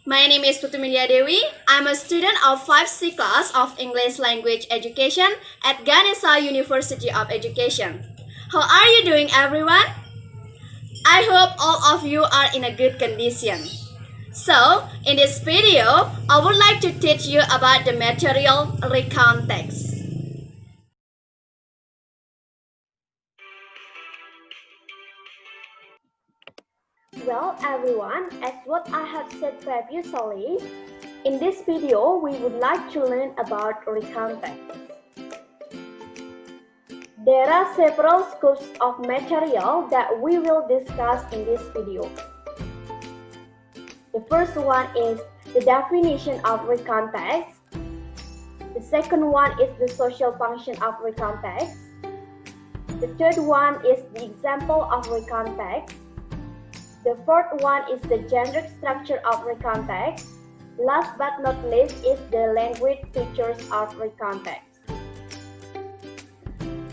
My name is Putu Dewi. I'm a student of 5C class of English Language Education at Ganesha University of Education. How are you doing, everyone? I hope all of you are in a good condition. So, in this video, I would like to teach you about the material Recount Text. Well, everyone, as what I have said previously, in this video, we would like to learn about Recount Text. There are several scopes of material that we will discuss in this video. The first one is the definition of Recount Text. The second one is the social function of Recount Text. The third one is the example of Recount Text. The fourth one is the generic structure of Recount Text. Last but not least is the language features of Recount Text.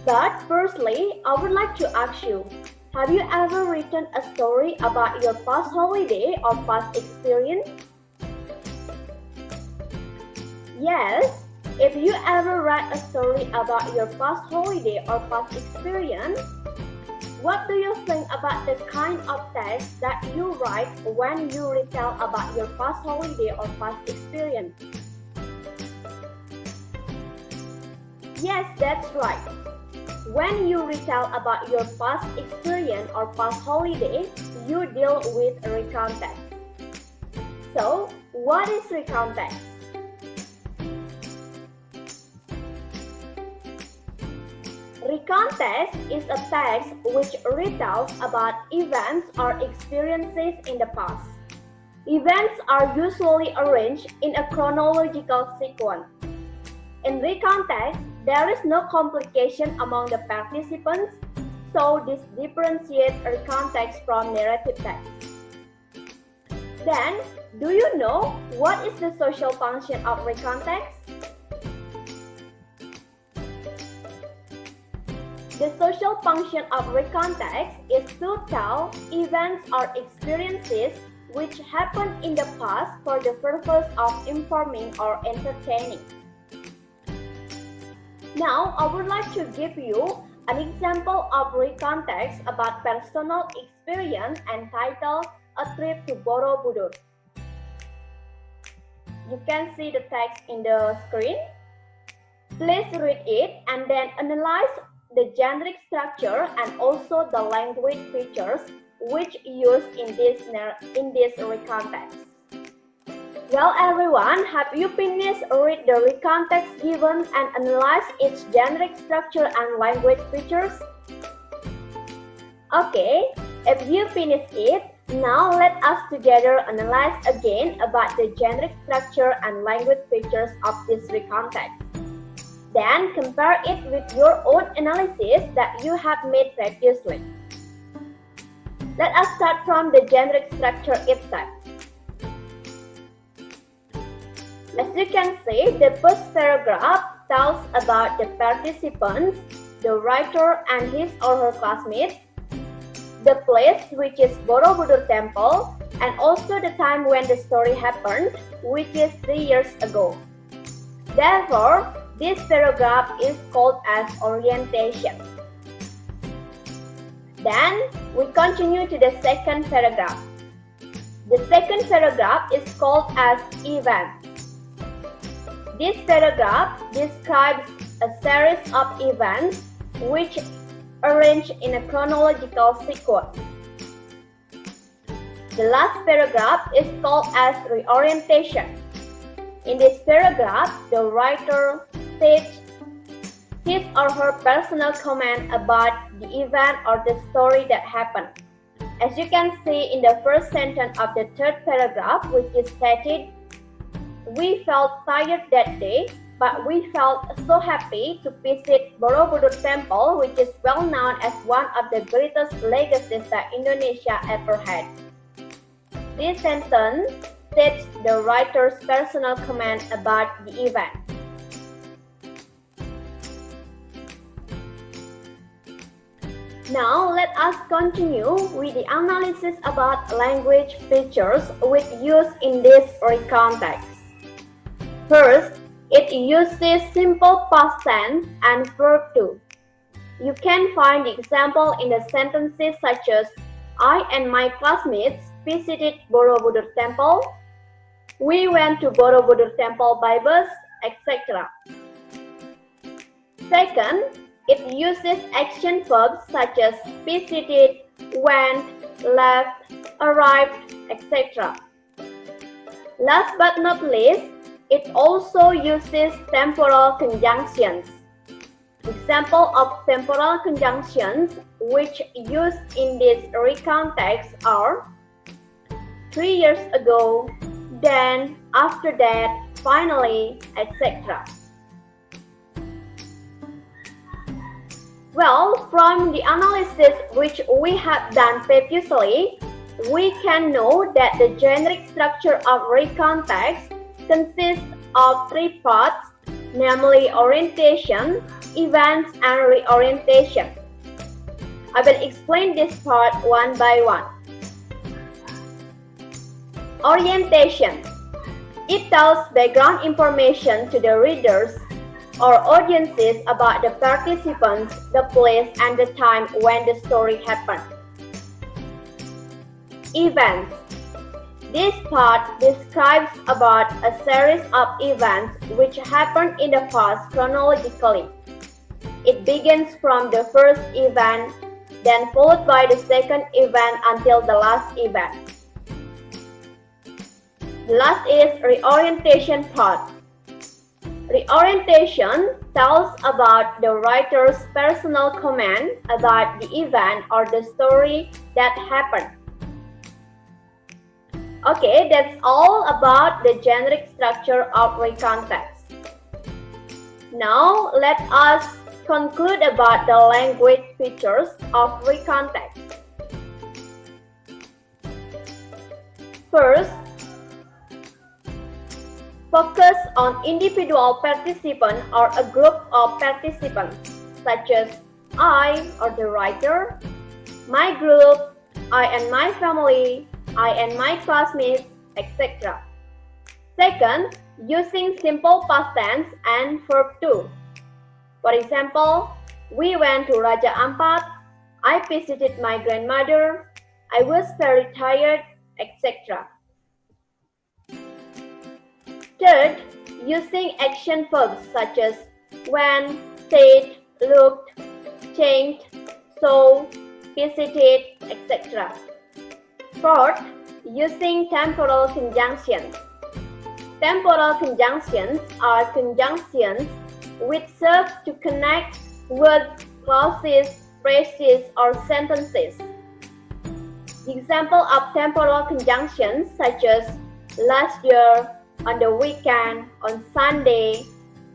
But firstly, I would like to ask you, have you ever written a story about your past holiday or past experience? Yes, if you ever write a story about your past holiday or past experience, what do you think about the kind of text that you write when you retell about your past holiday or past experience? Yes, that's right. When you retell about your past experience or past holiday, you deal with recount text. So, what is recount text? Recount text is a text which retells about events or experiences in the past. Events are usually arranged in a chronological sequence. In recount text, there is no complication among the participants, so this differentiates recount text from narrative text. Then, do you know what is the social function of recount text? The social function of recount text is to tell events or experiences which happened in the past for the purpose of informing or entertaining. Now, I would like to give you an example of recount text about personal experience entitled A Trip to Borobudur. You can see the text in the screen. Please read it and then analyze the generic structure and also the language features which used in this recount text. Well, everyone, have you finished read the recount text given and analyze its generic structure and language features? Okay, if you finished it, now let us together analyze again about the generic structure and language features of this recount text. Then compare it with your own analysis that you have made previously. Let us start from the generic structure itself. As you can see, the first paragraph tells about the participants, the writer and his or her classmates, the place which is Borobudur Temple, and also the time when the story happened, which is 3 years ago. Therefore, this paragraph is called as orientation. Then, we continue to the second paragraph. The second paragraph is called as event. This paragraph describes a series of events which arranged in a chronological sequence. The last paragraph is called as reorientation. In this paragraph, the writer states his or her personal comment about the event or the story that happened. As you can see in the first sentence of the third paragraph, which is stated, "We felt tired that day, but we felt so happy to visit Borobudur Temple, which is well known as one of the greatest legacies that Indonesia ever had." This sentence states the writer's personal comment about the event. Now let us continue with the analysis about language features with use in this recount text. First, it uses simple past tense and verb to. You can find the example in the sentences such as I and my classmates visited Borobudur Temple, we went to Borobudur Temple by bus, etc. Second, it uses action verbs such as visited, went, left, arrived, etc. Last but not least, it also uses temporal conjunctions. Example of temporal conjunctions which used in this recount text are 3 years ago, then, after that, finally, etc. Well, from the analysis which we have done previously, we can know that the generic structure of recount text consists of 3 parts, namely orientation, events, and reorientation. I will explain this part one by one. Orientation. It tells background information to the readers or audiences about the participants, the place, and the time when the story happened. Events. This part describes about a series of events which happened in the past chronologically. It begins from the first event, then followed by the second event until the last event. The last is reorientation part. Reorientation tells about the writer's personal comment about the event or the story that happened. Okay, that's all about the generic structure of recount text. Now, let us conclude about the language features of recount text. First, focus on individual participant or a group of participants, such as I or the writer, my group, I and my family, I and my classmates, etc. Second, using simple past tense and verb to. For example, we went to Raja Ampat, I visited my grandmother, I was very tired, etc. Third, using action verbs such as went, stayed, looked, changed, saw, visited, etc. Fourth, using temporal conjunctions. Temporal conjunctions are conjunctions which serve to connect words, clauses, phrases, or sentences. The example of temporal conjunctions such as last year, on the weekend, on Sunday,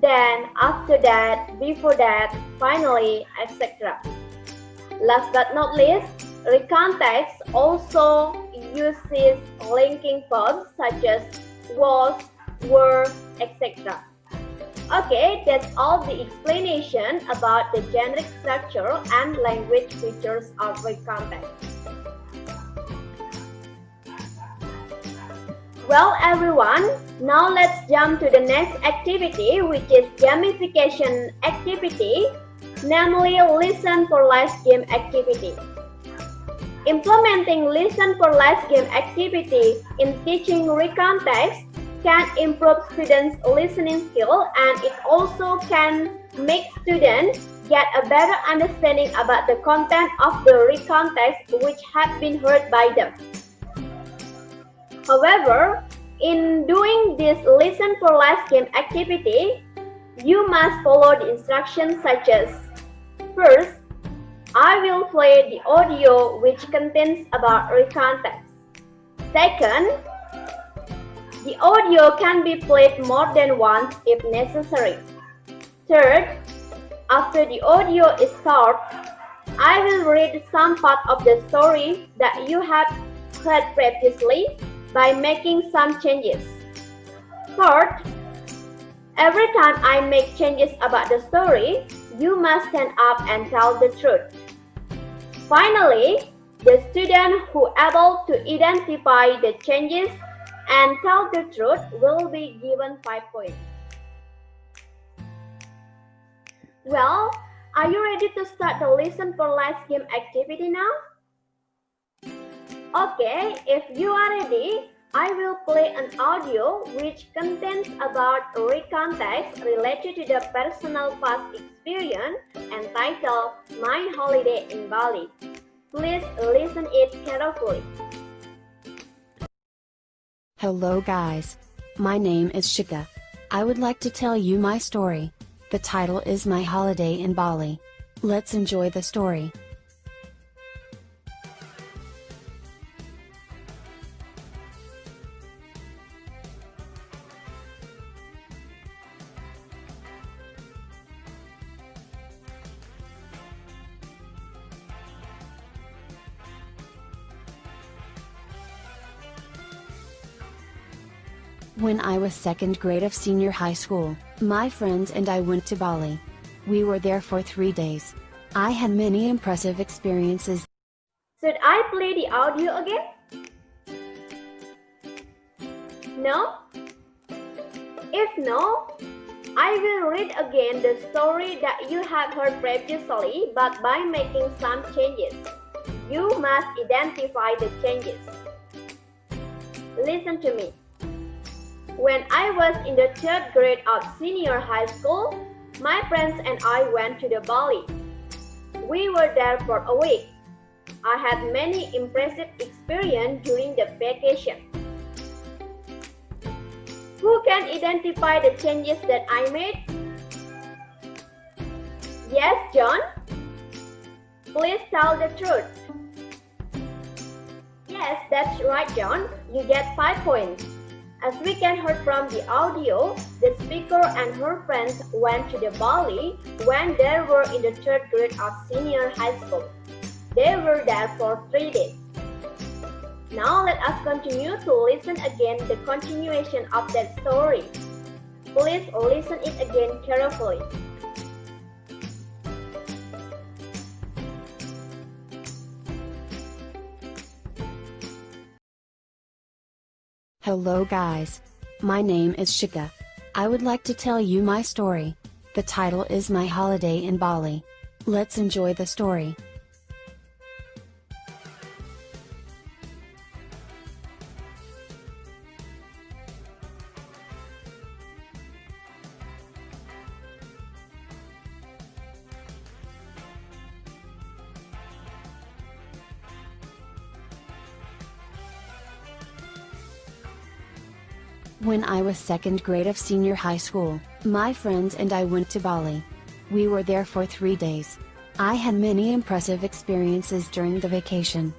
then, after that, before that, finally, etc. Last but not least, recount text also uses linking verbs such as was, were, etc. Okay, that's all the explanation about the generic structure and language features of recount text. Well, everyone, now let's jump to the next activity, which is gamification activity, namely Listen for Less game activity. Implementing Listen for Less game activity in teaching recount text can improve students' listening skill, and it also can make students get a better understanding about the content of the recount text which have been heard by them. However, in doing this Listen for Less game activity, you must follow the instructions such as: first, I will play the audio which contains about recount text. Second, the audio can be played more than once if necessary. Third, after the audio is stopped, I will read some part of the story that you have heard previously by making some changes. Fourth, every time I make changes about the story, you must stand up and tell the truth. Finally, the student who able to identify the changes and tell the truth will be given 5 points. Well, are you ready to start the Listen for Life game activity now? Okay, if you are ready, I will play an audio which contains about recount text related to the personal past experience entitled My Holiday in Bali. Please listen it carefully. Hello guys. My name is Shika. I would like to tell you my story. The title is My Holiday in Bali. Let's enjoy the story. When I was second grade of senior high school, my friends and I went to Bali. We were there for 3 days. I had many impressive experiences. Should I play the audio again? No? If no, I will read again the story that you have heard previously, but by making some changes. You must identify the changes. Listen to me. When I was in the 3rd grade of senior high school, my friends and I went to the Bali. We were there for a week. I had many impressive experiences during the vacation. Who can identify the changes that I made? Yes, John? Please tell the truth. Yes, that's right, John. You get 5 points. As we can hear from the audio, the speaker and her friends went to the Bali when they were in the 3rd grade of senior high school. They were there for 3 days. Now let us continue to listen again the continuation of that story. Please listen it again carefully. Hello guys. My name is Shika. I would like to tell you my story. The title is My Holiday in Bali. Let's enjoy the story. When I was second grade of senior high school, my friends and I went to Bali. We were there for 3 days. I had many impressive experiences during the vacation.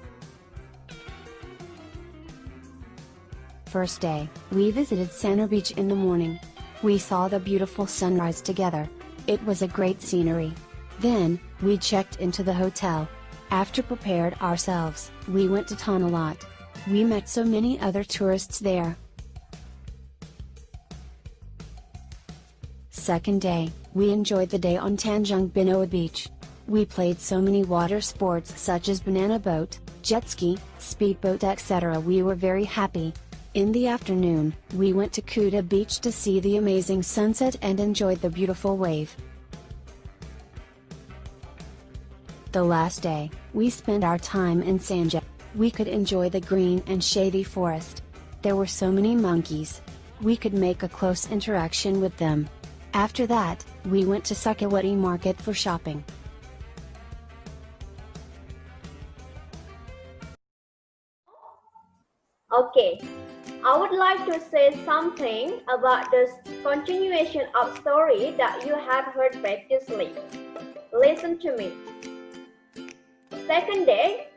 First day, we visited Sanur Beach in the morning. We saw the beautiful sunrise together. It was a great scenery. Then, we checked into the hotel. After prepared ourselves, we went to Tanalot. We met so many other tourists there. Second day, we enjoyed the day on Tanjung Binoa Beach. We played so many water sports such as banana boat, jet ski, speedboat etc. We were very happy. In the afternoon, we went to Kuta Beach to see the amazing sunset and enjoyed the beautiful wave. The last day, we spent our time in Sanja. We could enjoy the green and shady forest. There were so many monkeys. We could make a close interaction with them. After that, we went to Sukawati market for shopping. Okay, I would like to say something about the continuation of story that you have heard previously. Listen to me. Second day,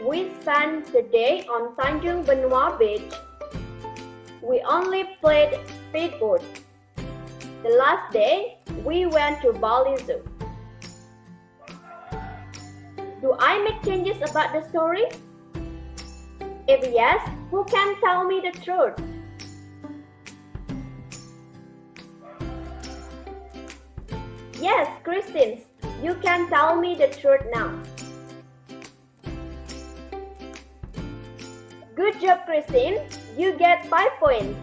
we spent the day on Tanjung Benoa Beach. We only played speedboat. The last day, we went to Bali Zoo. Do I make changes about the story? If yes, who can tell me the truth? Yes, Christine, you can tell me the truth now. Good job, Christine. You get 5 points.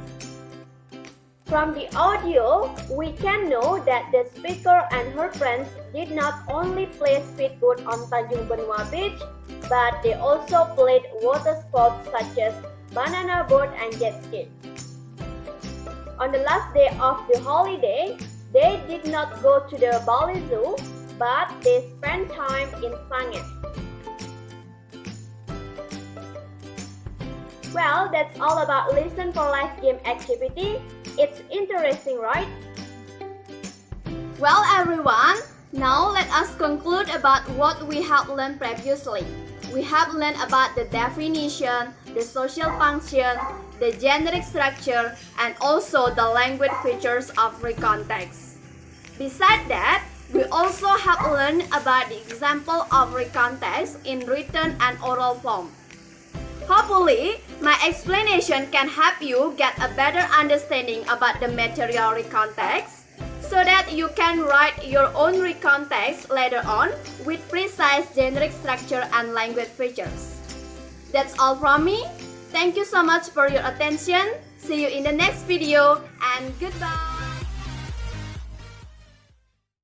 From the audio, we can know that the speaker and her friends did not only play speedboat on Tanjung Benua Beach, but they also played water sports such as banana boat and jet ski. On the last day of the holiday, they did not go to the Bali Zoo, but they spent time in Sangit. Well, that's all about Listen for Life game activity. It's interesting, right? Well, everyone, now let us conclude about what we have learned previously. We have learned about the definition, the social function, the generic structure, and also the language features of Recount Text. Besides that, we also have learned about the example of Recount Text in written and oral form. Hopefully, my explanation can help you get a better understanding about the material Recount Text, so that you can write your own Recount Text later on with precise generic structure and language features. That's all from me. Thank you so much for your attention. See you in the next video and goodbye.